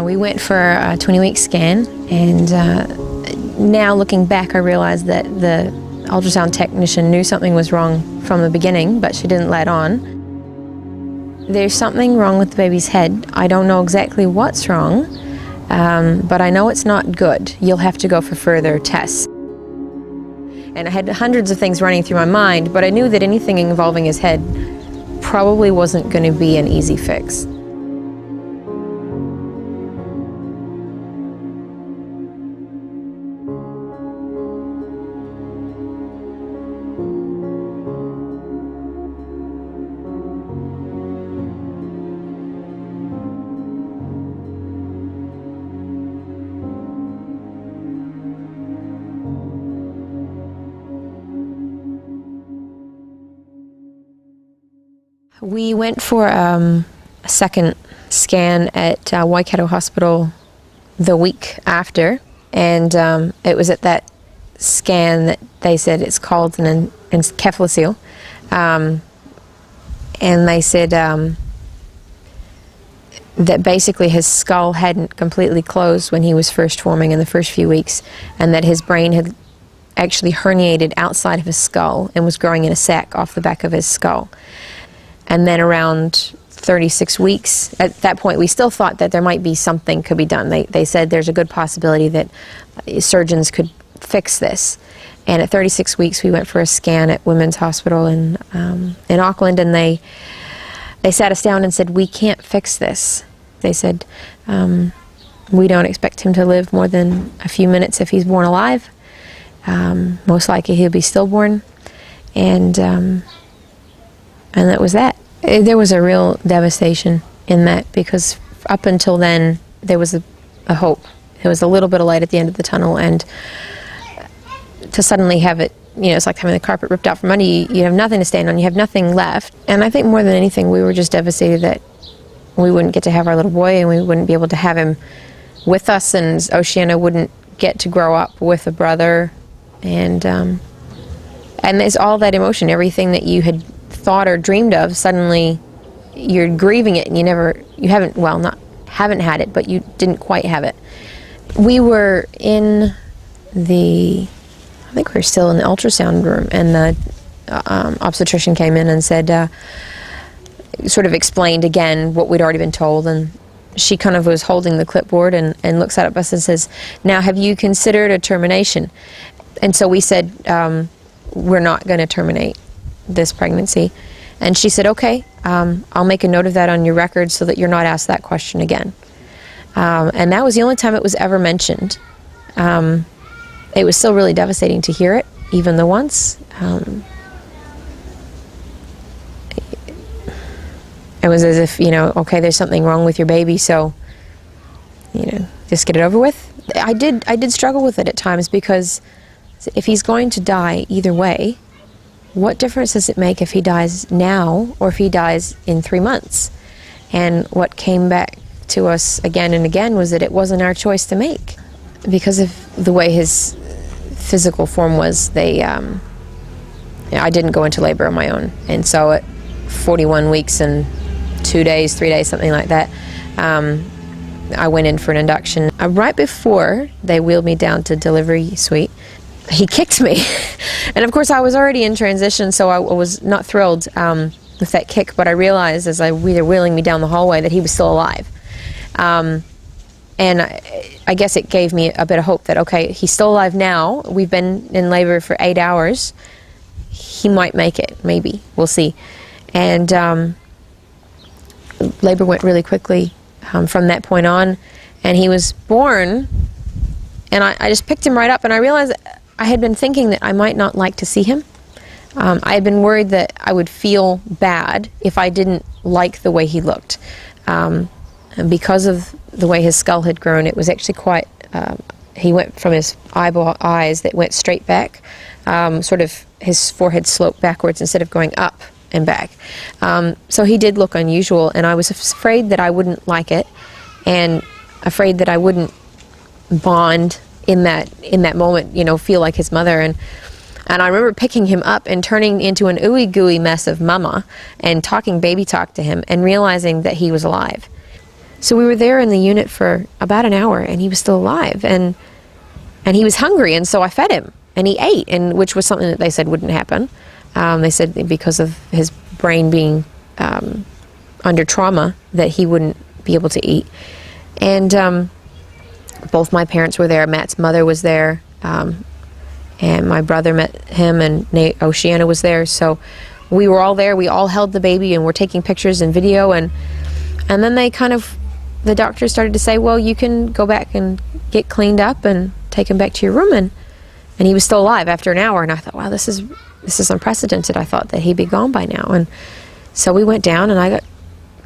We went for a 20-week scan, and now looking back I realized that the ultrasound technician knew something was wrong from the beginning, but she didn't let on. There's something wrong with the baby's head. I don't know exactly what's wrong, but I know it's not good. You'll have to go for further tests. And I had hundreds of things running through my mind, but I knew that anything involving his head probably wasn't going to be an easy fix. We went for a second scan at Waikato Hospital the week after, and it was at that scan that they said it's called an encephalocele, and they said that basically his skull hadn't completely closed when he was first forming in the first few weeks, and that his brain had actually herniated outside of his skull and was growing in a sac off the back of his skull. And then around 36 weeks, at that point we still thought that there might be something could be done. They said there's a good possibility that surgeons could fix this. And at 36 weeks we went for a scan at Women's Hospital in Auckland, and they sat us down and said, we can't fix this. They said, we don't expect him to live more than a few minutes if he's born alive. Most likely he'll be stillborn. And that was that. There was a real devastation in that, because up until then there was a hope. There was a little bit of light at the end of the tunnel, and to suddenly have it, it's like having the carpet ripped out from under you. You have nothing to stand on, you have nothing left. And I think more than anything we were just devastated that we wouldn't get to have our little boy, and we wouldn't be able to have him with us, and Oceana wouldn't get to grow up with a brother. And there's all that emotion, everything that you had thought or dreamed of, suddenly you're grieving it, and you haven't had it, but you didn't quite have it. We were I think we were still in the ultrasound room, and the obstetrician came in and said, sort of explained again what we'd already been told, and she kind of was holding the clipboard and looks at us and says, now have you considered a termination? And so we said, we're not going to terminate this pregnancy. And she said, okay, I'll make a note of that on your record so that you're not asked that question again. And that was the only time it was ever mentioned. It was still really devastating to hear it, even the once. It was as if, okay, there's something wrong with your baby, so, just get it over with. I did struggle with it at times, because if he's going to die either way, what difference does it make if he dies now or if he dies in 3 months? And what came back to us again and again was that it wasn't our choice to make. Because of the way his physical form was, I didn't go into labor on my own. And so at 41 weeks and 2 days, 3 days, something like that, I went in for an induction. Right before they wheeled me down to delivery suite, he kicked me. And of course I was already in transition, so I was not thrilled with that kick, but I realized as they were wheeling me down the hallway that he was still alive. And I guess it gave me a bit of hope that, okay, he's still alive now. We've been in labor for 8 hours. He might make it, maybe. We'll see. And labor went really quickly from that point on, and he was born, and I just picked him right up, and I realized I had been thinking that I might not like to see him. I had been worried that I would feel bad if I didn't like the way he looked. And because of the way his skull had grown, it was actually quite, he went from his eyes that went straight back, sort of his forehead sloped backwards instead of going up. and back. So he did look unusual, and I was afraid that I wouldn't like it, and afraid that I wouldn't bond in that moment, you know, feel like his mother. And I remember picking him up and turning into an ooey gooey mess of mama and talking baby talk to him and realizing that he was alive. So we were there in the unit for about an hour, and he was still alive, and he was hungry, and so I fed him, and he ate, and which was something that they said wouldn't happen. They said because of his brain being under trauma that he wouldn't be able to eat. And both my parents were there. Matt's mother was there, and my brother met him, and Oceana was there. So we were all there. We all held the baby, and we're taking pictures and video, and then the doctor started to say, well, you can go back and get cleaned up and take him back to your room. And he was still alive after an hour, and I thought, wow, this is unprecedented. I thought that he'd be gone by now. And so we went down, and I got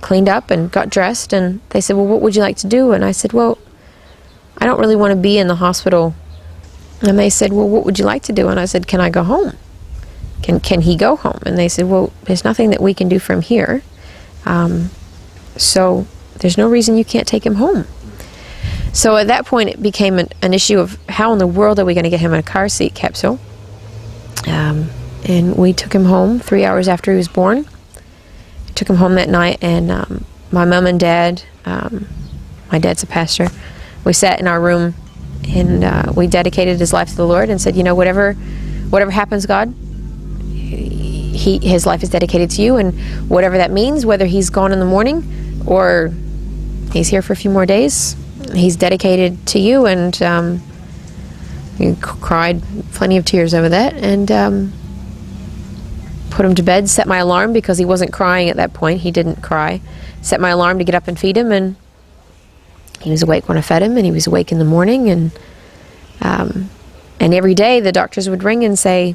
cleaned up and got dressed, and they said, well, what would you like to do? And I said, well, I don't really want to be in the hospital. And they said, well, what would you like to do? And I said, can I go home? Can he go home? And they said, well, there's nothing that we can do from here. So there's no reason you can't take him home. So at that point, it became an issue of how in the world are we going to get him in a car seat capsule? And we took him home 3 hours after he was born. Took him home that night, and my mom and dad, my dad's a pastor, we sat in our room, and we dedicated his life to the Lord and said, you know, whatever happens, God, his life is dedicated to you, and whatever that means, whether he's gone in the morning or he's here for a few more days, he's dedicated to you. And we cried plenty of tears over that, and put him to bed, set my alarm because he wasn't crying at that point. He didn't cry. Set my alarm to get up and feed him, and he was awake when I fed him, and he was awake in the morning. And every day the doctors would ring and say,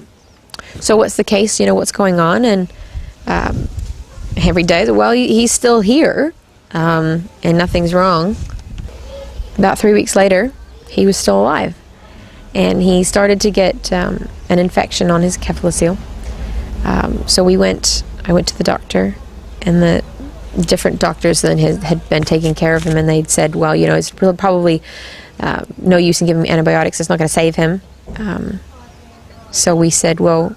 so what's the case? You know, what's going on? And every day, well, he's still here, and nothing's wrong. About 3 weeks later, he was still alive, and he started to get an infection on his cephalocele. So I went to the doctor, and the different doctors then had been taking care of him, and they'd said, well, you know, it's probably no use in giving him antibiotics. It's not going to save him. So we said, well,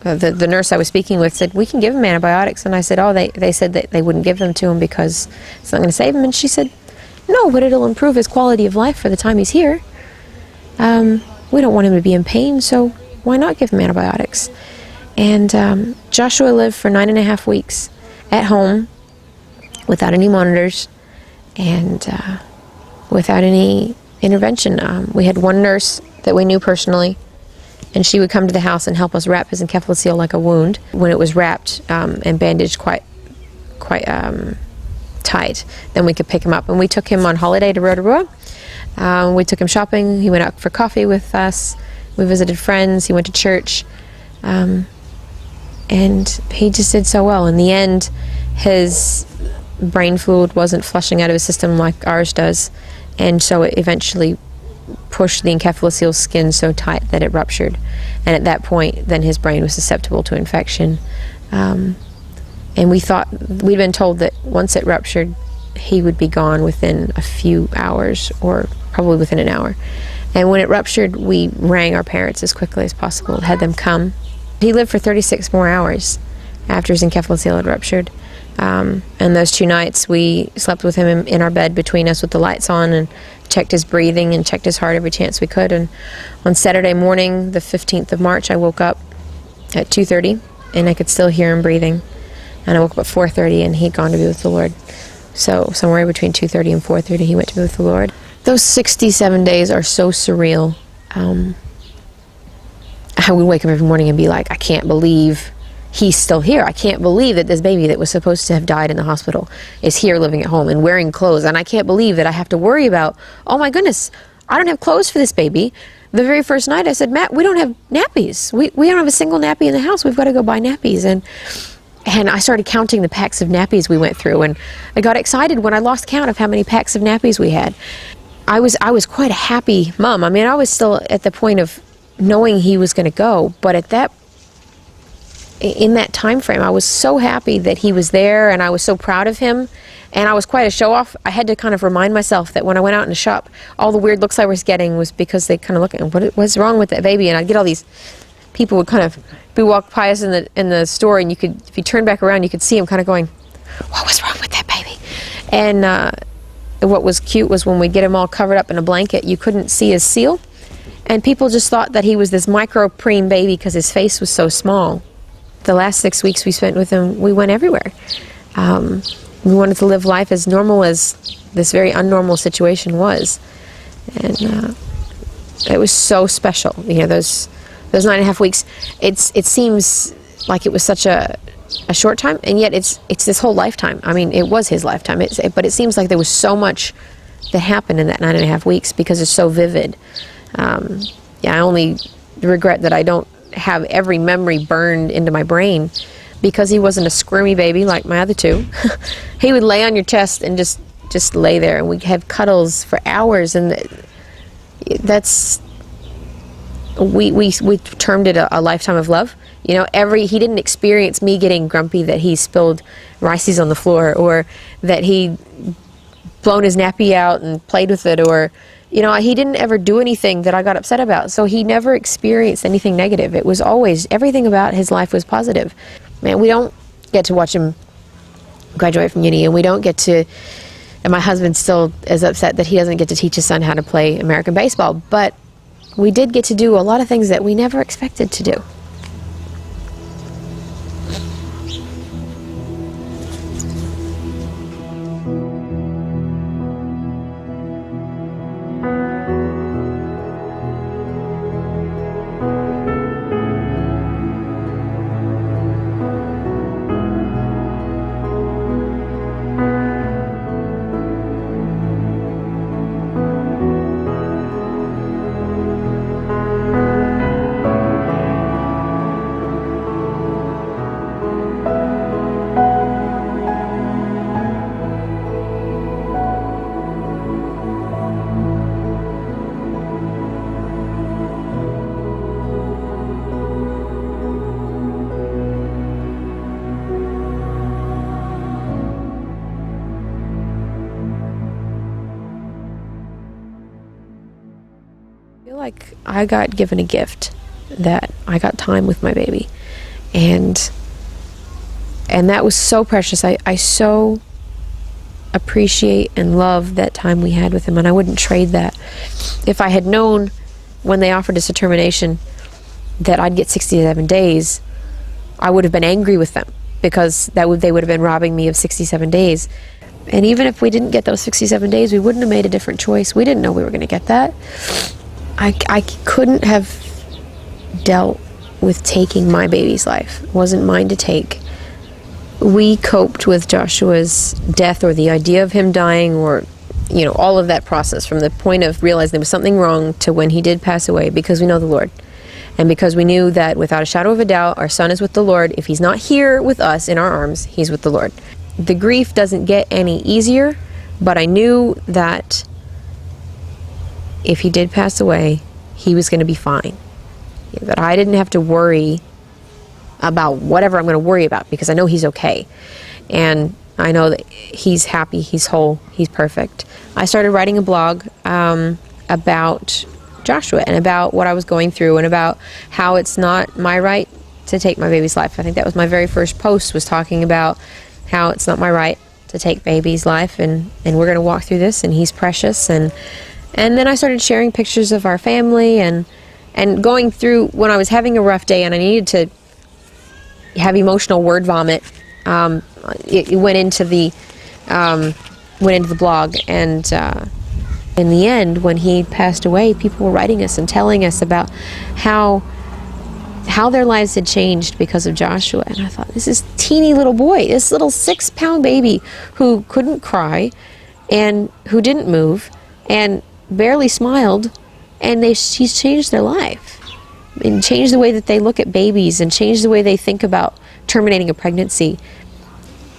the nurse I was speaking with said, we can give him antibiotics. And I said, oh, they said that they wouldn't give them to him because it's not going to save him. And she said, no, but it'll improve his quality of life for the time he's here. We don't want him to be in pain, so why not give him antibiotics? And Joshua lived for 9.5 weeks at home without any monitors and without any intervention. We had one nurse that we knew personally, and she would come to the house and help us wrap his encephalocele like a wound. When it was wrapped and bandaged quite tight, then we could pick him up. And we took him on holiday to Rotorua. We took him shopping. He went out for coffee with us. We visited friends. He went to church. And he just did so well. In the end, his brain fluid wasn't flushing out of his system like ours does, and so it eventually pushed the encephalocele skin so tight that it ruptured. And at that point, then his brain was susceptible to infection. And we'd been told that once it ruptured, he would be gone within a few hours, or probably within an hour. And when it ruptured, we rang our parents as quickly as possible, had them come. He lived for 36 more hours after his encephalocele had ruptured. And those 2 nights, we slept with him in our bed between us with the lights on, and checked his breathing and checked his heart every chance we could. And on Saturday morning, the 15th of March, I woke up at 2:30, and I could still hear him breathing. And I woke up at 4:30, and he'd gone to be with the Lord. So somewhere between 2:30 and 4:30, he went to be with the Lord. Those 67 days are so surreal. I would wake up every morning and be like, I can't believe he's still here. I can't believe that this baby that was supposed to have died in the hospital is here living at home and wearing clothes. And I can't believe that I have to worry about, oh my goodness, I don't have clothes for this baby. The very first night I said, Matt, we don't have nappies. We don't have a single nappy in the house. We've got to go buy nappies. And I started counting the packs of nappies we went through, and I got excited when I lost count of how many packs of nappies we had. I was quite a happy mom. I mean, I was still at the point of knowing he was going to go, but at that in that time frame, I was so happy that he was there, and I was so proud of him, and I was quite a show-off. I had to kind of remind myself that when I went out in the shop, all the weird looks I was getting was because they kind of look at, what's wrong with that baby? And I'd get all these people would kind of be walk by us in the store, and you could, if you turn back around, you could see him kind of going, what was wrong with that baby? And what was cute was when we'd get him all covered up in a blanket, you couldn't see his seal, and people just thought that he was this micro preem baby because his face was so small. The last 6 weeks we spent with him, we went everywhere. We wanted to live life as normal as this very unnormal situation was, and it was so special. You know, those 9.5 weeks. It seems like it was such a short time, and yet it's this whole lifetime. I mean, it was his lifetime. But it seems like there was so much that happened in that 9.5 weeks because it's so vivid. I only regret that I don't have every memory burned into my brain, because he wasn't a squirmy baby like my other two. He would lay on your chest and just lay there, and we'd have cuddles for hours, and that's we termed it a lifetime of love. You know, he didn't experience me getting grumpy that he spilled Rices on the floor, or that he blown his nappy out and played with it, or you know, he didn't ever do anything that I got upset about. So he never experienced anything negative. It was always, everything about his life was positive. Man, we don't get to watch him graduate from uni, and we don't get to, and my husband still is upset that he doesn't get to teach his son how to play American baseball, but we did get to do a lot of things that we never expected to do. I feel like I got given a gift, that I got time with my baby, and that was so precious. I so appreciate and love that time we had with him, and I wouldn't trade that. If I had known when they offered us a termination that I'd get 67 days, I would have been angry with them, because they would have been robbing me of 67 days. And even if we didn't get those 67 days, we wouldn't have made a different choice. We didn't know we were going to get that. I couldn't have dealt with taking my baby's life. It wasn't mine to take. We coped with Joshua's death, or the idea of him dying, or, you know, all of that process from the point of realizing there was something wrong to when he did pass away, because we know the Lord. And because we knew that without a shadow of a doubt, our son is with the Lord. If he's not here with us in our arms, he's with the Lord. The grief doesn't get any easier, but I knew that if he did pass away, he was going to be fine. That I didn't have to worry about whatever I'm going to worry about, because I know he's okay. And I know that he's happy, he's whole, he's perfect. I started writing a blog about Joshua, and about what I was going through, and about how it's not my right to take my baby's life. I think that was my very first post, was talking about how it's not my right to take baby's life, and we're going to walk through this, and he's precious. And then I started sharing pictures of our family, and going through when I was having a rough day and I needed to have emotional word vomit. It went into the blog, and in the end, when he passed away, people were writing us and telling us about how their lives had changed because of Joshua. And I thought, this is teeny little boy, this little 6-pound baby who couldn't cry, and who didn't move, and barely smiled, and he's changed their life, and changed the way that they look at babies, and changed the way they think about terminating a pregnancy.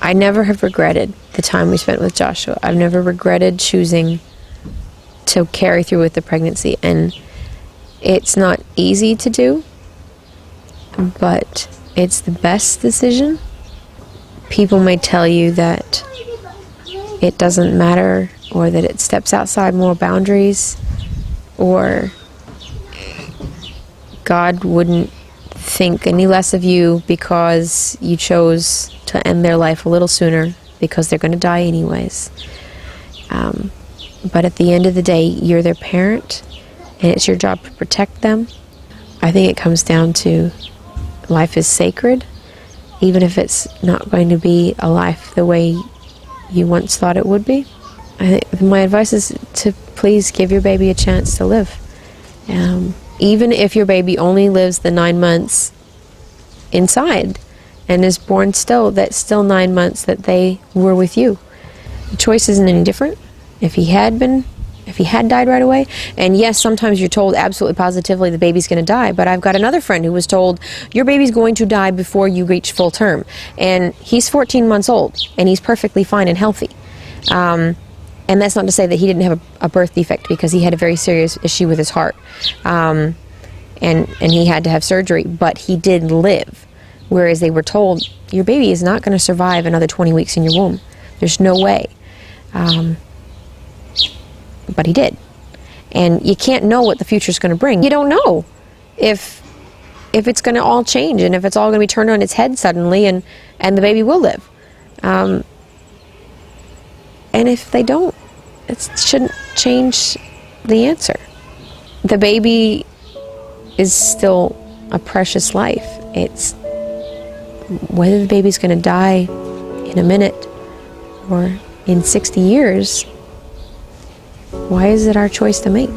I never have regretted the time we spent with Joshua. I've never regretted choosing to carry through with the pregnancy, and it's not easy to do, but it's the best decision. People may tell you that it doesn't matter, or that it steps outside moral boundaries, or God wouldn't think any less of you because you chose to end their life a little sooner, because they're going to die anyways. But at the end of the day, you're their parent, and it's your job to protect them. I think it comes down to life is sacred, even if it's not going to be a life the way you once thought it would be. I think my advice is to please give your baby a chance to live. Even if your baby only lives the 9 months inside and is born still, that's still 9 months that they were with you. The choice isn't any different. If he had died right away, and yes, sometimes you're told absolutely positively the baby's going to die, but I've got another friend who was told, your baby's going to die before you reach full term. And he's 14 months old, and he's perfectly fine and healthy. And that's not to say that he didn't have a birth defect, because he had a very serious issue with his heart. And he had to have surgery, but he did live. Whereas they were told, your baby is not going to survive another 20 weeks in your womb. There's no way. But he did. And you can't know what the future's going to bring. You don't know if it's going to all change, and if it's all going to be turned on its head suddenly, and the baby will live. And if they don't, it shouldn't change the answer. The baby is still a precious life. It's whether the baby's going to die in a minute or in 60 years. Why is it our choice to make?